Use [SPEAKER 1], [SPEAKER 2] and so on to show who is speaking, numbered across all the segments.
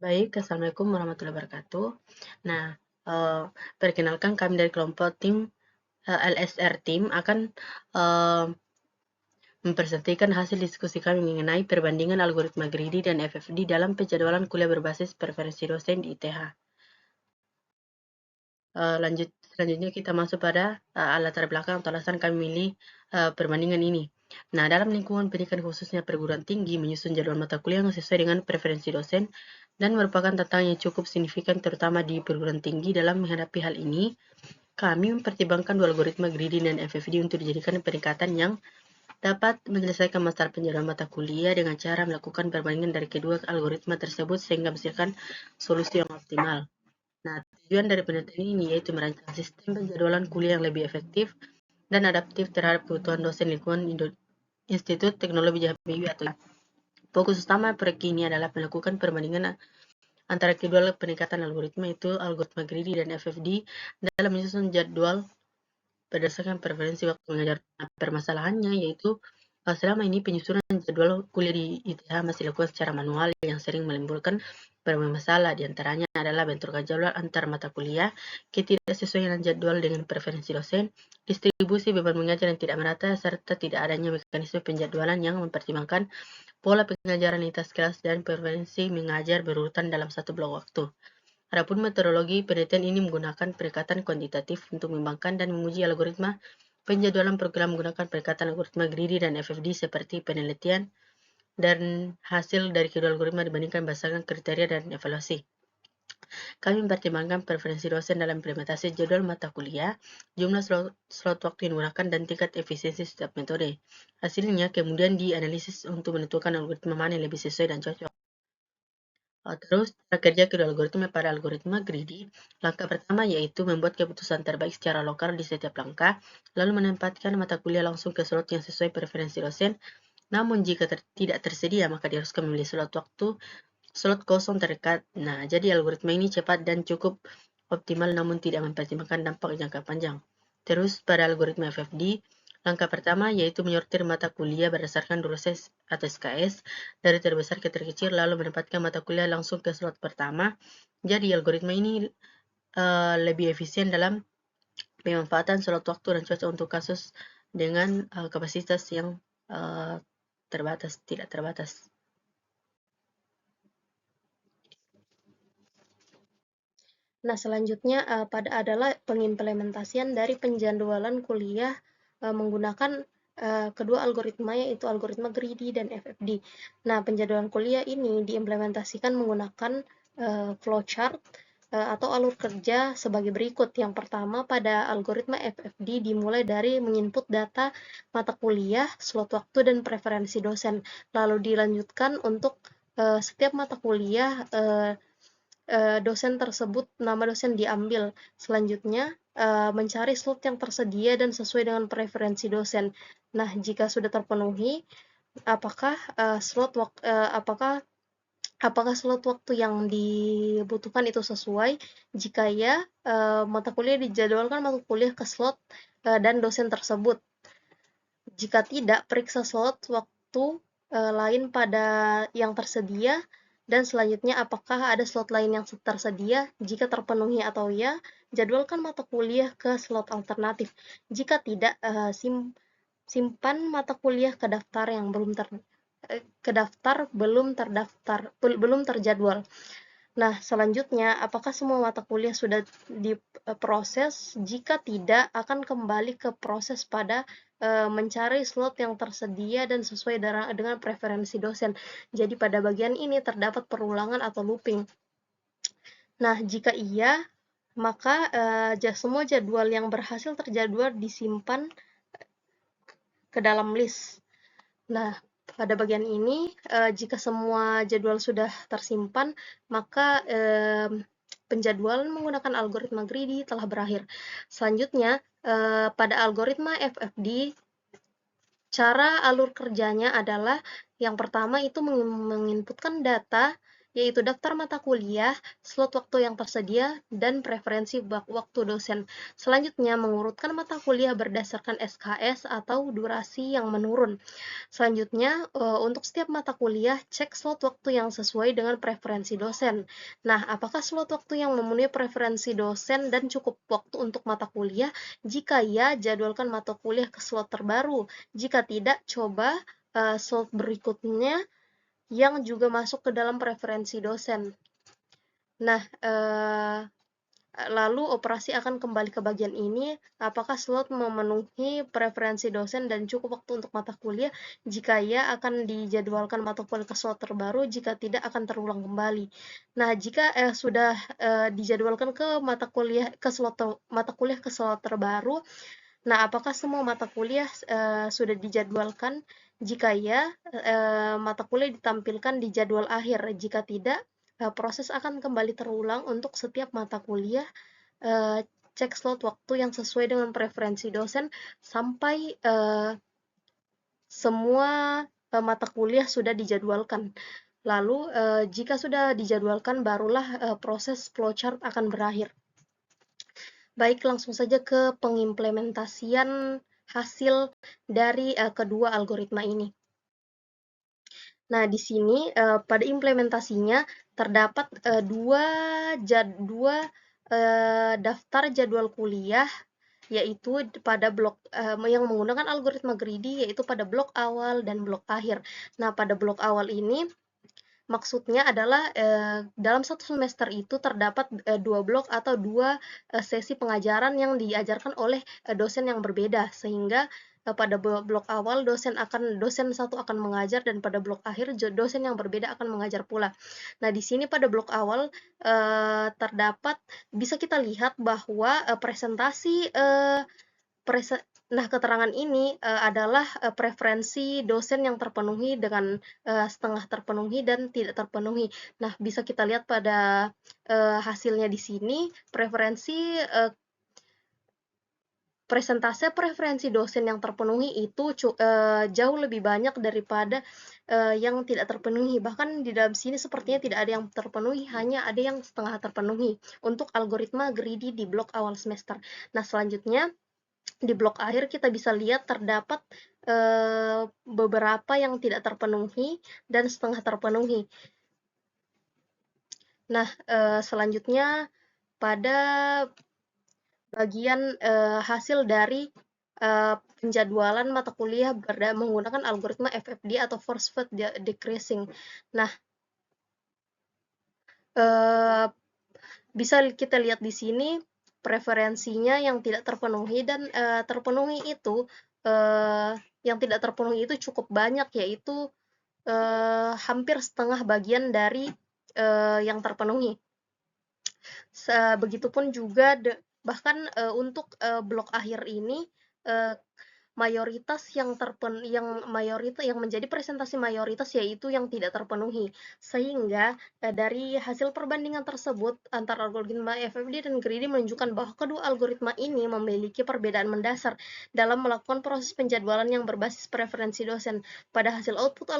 [SPEAKER 1] Baik, Assalamualaikum warahmatullahi wabarakatuh. Nah, perkenalkan kami dari kelompok tim LSR Team akan eh, mempresentasikan hasil diskusi kami mengenai perbandingan algoritma greedy dan FFD dalam penjadwalan kuliah berbasis preferensi dosen di ITH. Selanjutnya kita masuk pada latar belakang atau alasan kami milih perbandingan ini. Nah, dalam lingkungan pendidikan khususnya perguruan tinggi, menyusun jadwal mata kuliah yang sesuai dengan preferensi dosen dan merupakan tantangan yang cukup signifikan terutama di perguruan tinggi. Dalam menghadapi hal ini, kami mempertimbangkan dua algoritma greedy dan FFD untuk dijadikan pendekatan yang dapat menyelesaikan masalah penjadwalan mata kuliah dengan cara melakukan perbandingan dari kedua algoritma tersebut sehingga menghasilkan solusi yang optimal. Nah, tujuan dari penelitian ini yaitu merancang sistem penjadwalan kuliah yang lebih efektif dan adaptif terhadap kebutuhan dosen lingkungan Institut Teknologi Jambi atau fokus utama proyek ini adalah melakukan perbandingan antara kedua pendekatan algoritma yaitu algoritma greedy dan FFD dalam menyusun jadwal berdasarkan preferensi waktu mengajar. Nah, permasalahannya yaitu selama ini penyusunan jadwal kuliah di ITH masih dilakukan secara manual yang sering menimbulkan berbagai masalah. Di antaranya adalah bentrokan jadwal antar mata kuliah, ketidaksesuaian jadwal dengan preferensi dosen, distribusi beban mengajar yang tidak merata, serta tidak adanya mekanisme penjadwalan yang mempertimbangkan pola pengajaran lintas kelas dan preferensi mengajar berurutan dalam satu blok waktu. Adapun metodologi penelitian ini menggunakan pendekatan kuantitatif untuk mengembangkan dan menguji algoritma penjadwalan program menggunakan pendekatan algoritma greedy dan FFD seperti penelitian dan hasil dari kedua algoritma dibandingkan berdasarkan kriteria dan evaluasi. Kami mempertimbangkan preferensi dosen dalam implementasi jadwal mata kuliah, jumlah slot waktu yang digunakan, dan tingkat efisiensi setiap metode. Hasilnya kemudian dianalisis untuk menentukan algoritma mana yang lebih sesuai dan cocok. Terus, cara kerja kedua algoritma pada algoritma greedy. Langkah pertama yaitu membuat keputusan terbaik secara lokal di setiap langkah, lalu menempatkan mata kuliah langsung ke slot yang sesuai preferensi dosen. Namun jika tidak tersedia, maka diharuskan memilih slot kosong terdekat. Nah, jadi algoritma ini cepat dan cukup optimal namun tidak mempertimbangkan dampak jangka panjang. Terus pada algoritma FFD, langkah pertama yaitu menyortir mata kuliah berdasarkan durasi atau SKS dari terbesar ke terkecil lalu menempatkan mata kuliah langsung ke slot pertama. Jadi algoritma ini lebih efisien dalam pemanfaatan slot waktu dan cocok untuk kasus dengan kapasitas yang terbatas, tidak terbatas.
[SPEAKER 2] Nah, selanjutnya adalah pengimplementasian dari penjadwalan kuliah menggunakan kedua algoritma, yaitu algoritma greedy dan FFD. Nah, penjadwalan kuliah ini diimplementasikan menggunakan flowchart atau alur kerja sebagai berikut. Yang pertama, pada algoritma FFD dimulai dari menginput data mata kuliah, slot waktu, dan preferensi dosen. Lalu dilanjutkan untuk setiap mata kuliah dosen tersebut, nama dosen diambil. Selanjutnya, mencari slot yang tersedia dan sesuai dengan preferensi dosen. Nah, jika sudah terpenuhi, apakah slot waktu yang dibutuhkan itu sesuai? Jika ya, mata kuliah dijadwalkan masuk kuliah ke slot dan dosen tersebut. Jika tidak, periksa slot waktu lain pada yang tersedia, dan selanjutnya apakah ada slot lain yang tersedia. Jika terpenuhi atau ya, jadwalkan mata kuliah ke slot alternatif. Jika tidak, simpan mata kuliah ke daftar yang belum terjadwal. Nah, selanjutnya, apakah semua mata kuliah sudah diproses? Jika tidak, akan kembali ke proses pada mencari slot yang tersedia dan sesuai dengan preferensi dosen. Jadi pada bagian ini terdapat perulangan atau looping. Nah, jika iya, maka semua jadwal yang berhasil terjadwal disimpan ke dalam list. Nah, pada bagian ini, jika semua jadwal sudah tersimpan, maka penjadwalan menggunakan algoritma greedy telah berakhir. Selanjutnya, pada algoritma FFD, cara alur kerjanya adalah yang pertama itu menginputkan data yaitu daftar mata kuliah, slot waktu yang tersedia, dan preferensi waktu dosen. Selanjutnya, mengurutkan mata kuliah berdasarkan SKS atau durasi yang menurun. Selanjutnya, untuk setiap mata kuliah, cek slot waktu yang sesuai dengan preferensi dosen. Nah, apakah slot waktu yang memenuhi preferensi dosen dan cukup waktu untuk mata kuliah? Jika ya, jadwalkan mata kuliah ke slot terbaru. Jika tidak, coba slot berikutnya yang juga masuk ke dalam preferensi dosen. Nah, lalu operasi akan kembali ke bagian ini, apakah slot memenuhi preferensi dosen dan cukup waktu untuk mata kuliah? Jika ya, akan dijadwalkan mata kuliah ke slot terbaru, jika tidak akan terulang kembali. Nah, jika sudah dijadwalkan ke mata kuliah ke slot terbaru, nah apakah semua mata kuliah sudah dijadwalkan? Jika ya, mata kuliah ditampilkan di jadwal akhir. Jika tidak, proses akan kembali terulang untuk setiap mata kuliah. Cek slot waktu yang sesuai dengan preferensi dosen sampai semua mata kuliah sudah dijadwalkan. Lalu, jika sudah dijadwalkan, barulah proses flowchart akan berakhir. Baik, langsung saja ke pengimplementasian hasil dari kedua algoritma ini. Nah, di sini pada implementasinya terdapat dua daftar jadwal kuliah, yaitu pada blok yang menggunakan algoritma greedy, yaitu pada blok awal dan blok akhir. Nah, pada blok awal ini maksudnya adalah dalam satu semester itu terdapat 2 blok atau 2 sesi pengajaran yang diajarkan oleh dosen yang berbeda, sehingga pada blok awal dosen satu akan mengajar dan pada blok akhir dosen yang berbeda akan mengajar pula. Nah, di sini pada blok awal terdapat bisa kita lihat bahwa presentasi Nah, keterangan ini adalah preferensi dosen yang terpenuhi dengan setengah terpenuhi dan tidak terpenuhi. Nah, bisa kita lihat pada hasilnya di sini, presentase preferensi dosen yang terpenuhi itu jauh lebih banyak daripada yang tidak terpenuhi. Bahkan di dalam sini sepertinya tidak ada yang terpenuhi, hanya ada yang setengah terpenuhi untuk algoritma greedy di blok awal semester. Nah, selanjutnya di blok akhir kita bisa lihat terdapat beberapa yang tidak terpenuhi dan setengah terpenuhi. Nah, selanjutnya pada bagian hasil dari penjadwalan mata kuliah menggunakan algoritma FFD atau Force Fed Decreasing. Nah, bisa kita lihat di sini preferensinya yang tidak terpenuhi dan terpenuhi itu yang tidak terpenuhi itu cukup banyak, yaitu hampir setengah bagian dari yang terpenuhi. Begitupun juga bahkan untuk blok akhir ini mayoritas yang menjadi presentasi mayoritas yaitu yang tidak terpenuhi. Sehingga dari hasil perbandingan tersebut antara algoritma FFD dan greedy menunjukkan bahwa kedua algoritma ini memiliki perbedaan mendasar dalam melakukan proses penjadwalan yang berbasis preferensi dosen. Pada hasil output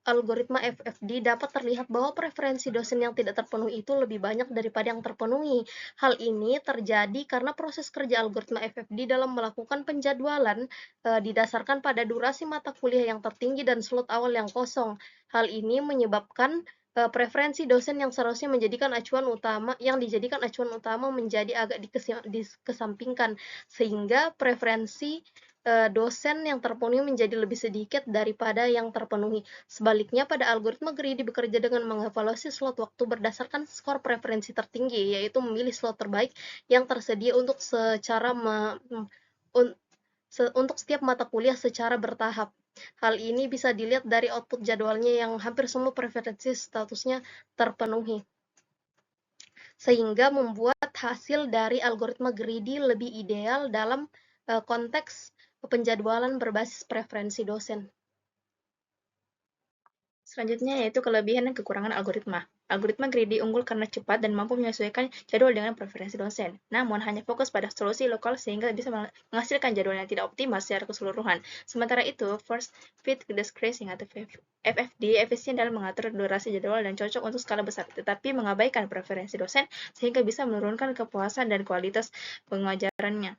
[SPEAKER 2] algoritma FFD dapat terlihat bahwa preferensi dosen yang tidak terpenuhi itu lebih banyak daripada yang terpenuhi. Hal ini terjadi karena proses kerja algoritma FFD dalam melakukan penjadwalan didasarkan pada durasi mata kuliah yang tertinggi dan slot awal yang kosong. Hal ini menyebabkan preferensi dosen yang seharusnya dijadikan acuan utama menjadi agak dikesampingkan, sehingga preferensi dosen yang terpenuhi menjadi lebih sedikit daripada yang terpenuhi. Sebaliknya, pada algoritma greedy bekerja dengan mengevaluasi slot waktu berdasarkan skor preferensi tertinggi, yaitu memilih slot terbaik yang tersedia untuk untuk setiap mata kuliah secara bertahap. Hal ini bisa dilihat dari output jadwalnya yang hampir semua preferensi statusnya terpenuhi, sehingga membuat hasil dari algoritma greedy lebih ideal dalam konteks penjadwalan berbasis preferensi dosen.
[SPEAKER 3] Selanjutnya yaitu kelebihan dan kekurangan algoritma. Algoritma greedy unggul karena cepat dan mampu menyesuaikan jadwal dengan preferensi dosen. Namun, hanya fokus pada solusi lokal sehingga bisa menghasilkan jadwal yang tidak optimal secara keseluruhan. Sementara itu, First Fit Decreasing atau FFD efisien dalam mengatur durasi jadwal dan cocok untuk skala besar, tetapi mengabaikan preferensi dosen sehingga bisa menurunkan kepuasan dan kualitas pengajarannya.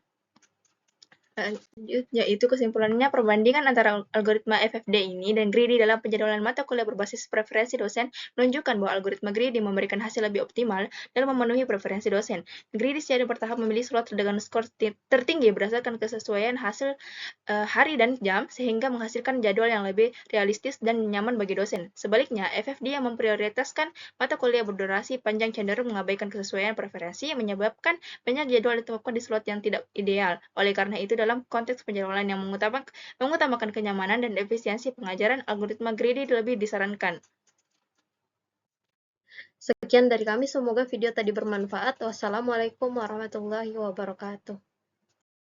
[SPEAKER 3] Yaitu kesimpulannya, perbandingan antara algoritma FFD ini dan greedy dalam penjadwalan mata kuliah berbasis preferensi dosen menunjukkan bahwa algoritma greedy memberikan hasil lebih optimal dalam memenuhi preferensi dosen. Greedy secara bertahap memilih slot dengan skor tertinggi berdasarkan kesesuaian hasil hari dan jam, sehingga menghasilkan jadwal yang lebih realistis dan nyaman bagi dosen. Sebaliknya, FFD yang memprioritaskan mata kuliah berdurasi panjang cenderung mengabaikan kesesuaian preferensi, menyebabkan banyak jadwal ditemukan di slot yang tidak ideal. Oleh karena itu, dalam konteks penjadwalan yang mengutamakan kenyamanan dan efisiensi pengajaran, algoritma greedy lebih disarankan.
[SPEAKER 2] Sekian dari kami, semoga video tadi bermanfaat. Wassalamualaikum warahmatullahi wabarakatuh.